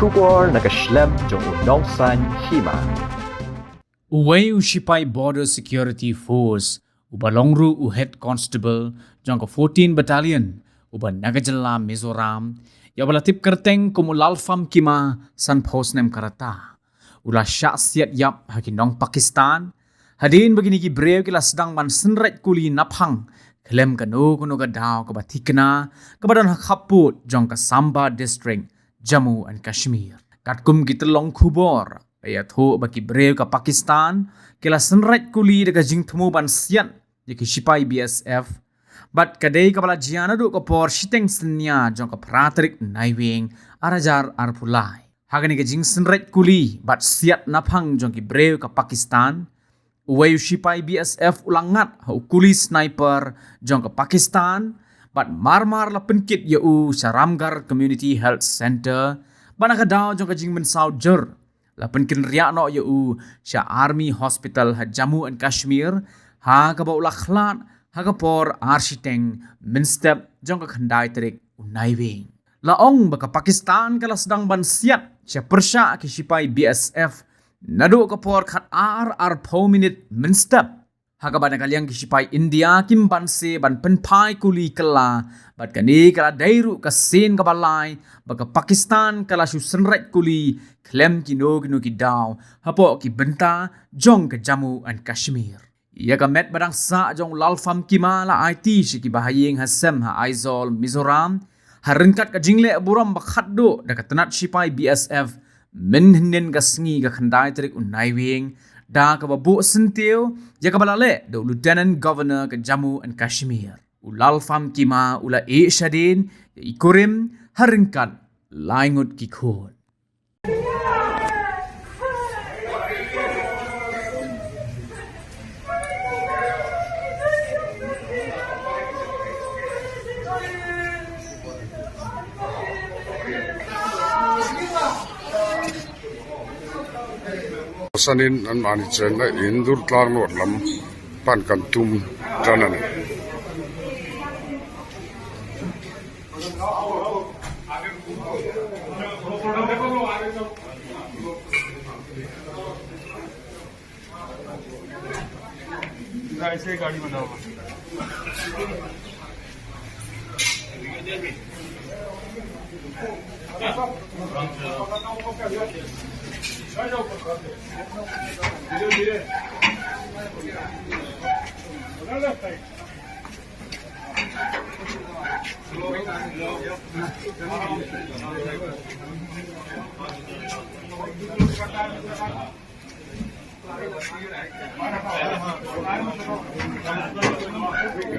Shukor naga Khlem jong unongsan Hima. Uway Ushipai Border Security Force, Uba Longru U Head Constable, Jongko 14 Battalion, Uba Nagajala Mizoram, Yabala Tip Kerteng Kumulalfam Kima, San Posnem Karata. Ula Siat Yap Hakinong Pakistan, Hadin begini ki brave kila sedang man senret kuli naphang, Khlem kanu kuno gadao kabatikna, kabadan hakaput jongka Samba District, Jammu and Kashmir. Katkum kitelong kubor, ayat ho baki brave ka Pakistan, kila senret kuli deka jingtemu ban Siat, yaki Sipai BSF, bat kadai kabala jiana do kapor shiteng senya jongka pratrik naiwing arajar arpulai. Hagani ka jing senret kuli, bat Siat naphang jongki brave ka Pakistan, Uway Sipai BSF ulangat hau kuli sniper jong ke Pakistan bat marmar la penkit yau Saramgar Community Health Center bana kadau jong ke jingmen Saujur la penkin riak no yau Sha Army Hospital ha Jammu and Kashmir ha ka ba ula Khlad ha ka por arshiteng minstep jong ke khandai terik unaiwing la ong baka Pakistan kala sedang ban Siat Sha persya ki Sipai BSF Nado kapor khat ar po minute minstep. Hagabana kaliang kisipai India kim banse ban penpai kuli kala. Bat kani kala dairu kasin kabalai. Baka Pakistan kala su senret kuli. Khlem kino ki daw. Hapo ki benta jong ke Jammu and Kashmir. Ia ka met badang sa jong lalfam kima la IT si ki bahaying hasem ha Aizol Mizoram. Harengkat ka jingle buram bakhat do da katanat Sipai BSF. Min hinin ka sngi ka khandai terik unaiwing da ka babu sentiu ya ka balale do Lieutenant Governor ka Jammu and Kashmir ulal fam kima ula e shadin ikurim haringkat laingut ki khon Sanin an mani chena indur tlar no lam pan kan tum tranan ऐसे गाड़ी बनाओ धीरे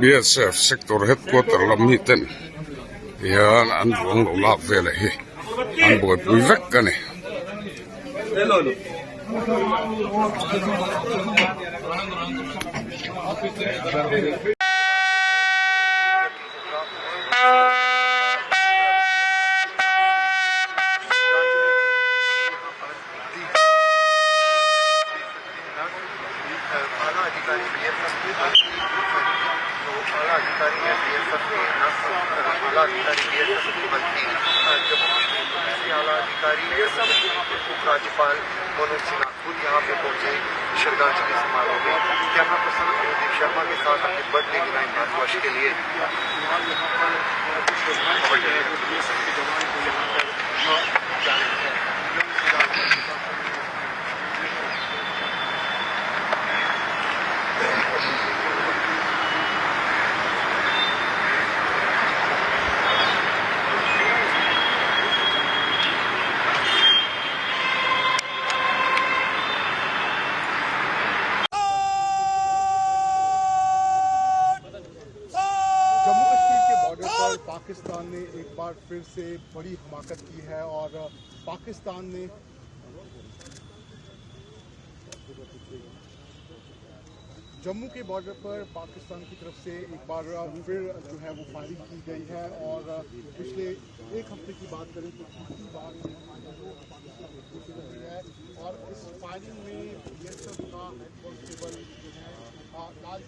BSF sector headquarter lam ni ten yan an buang lo la vele hi an boy pui vek kane राज्यपाल मनोज सिन्हा खुद यहाँ पे पहुंचे श्रद्धांजलि समारोह में कैमरा पर्सन अनुदीप शर्मा के साथ अपने बर्थडे के 9 वर्ष के लिए पाकिस्तान ने एक बार फिर से बड़ी हमाकत की है और पाकिस्तान ने जम्मू के बॉर्डर पर पाकिस्तान की तरफ से एक बार फिर जो है वो फायरिंग की गई है और पिछले एक हफ्ते की बात करें तो तीसरी बार है और इस फायरिंग में बीएसएफ का हेड कांस्टेबल जो है लाल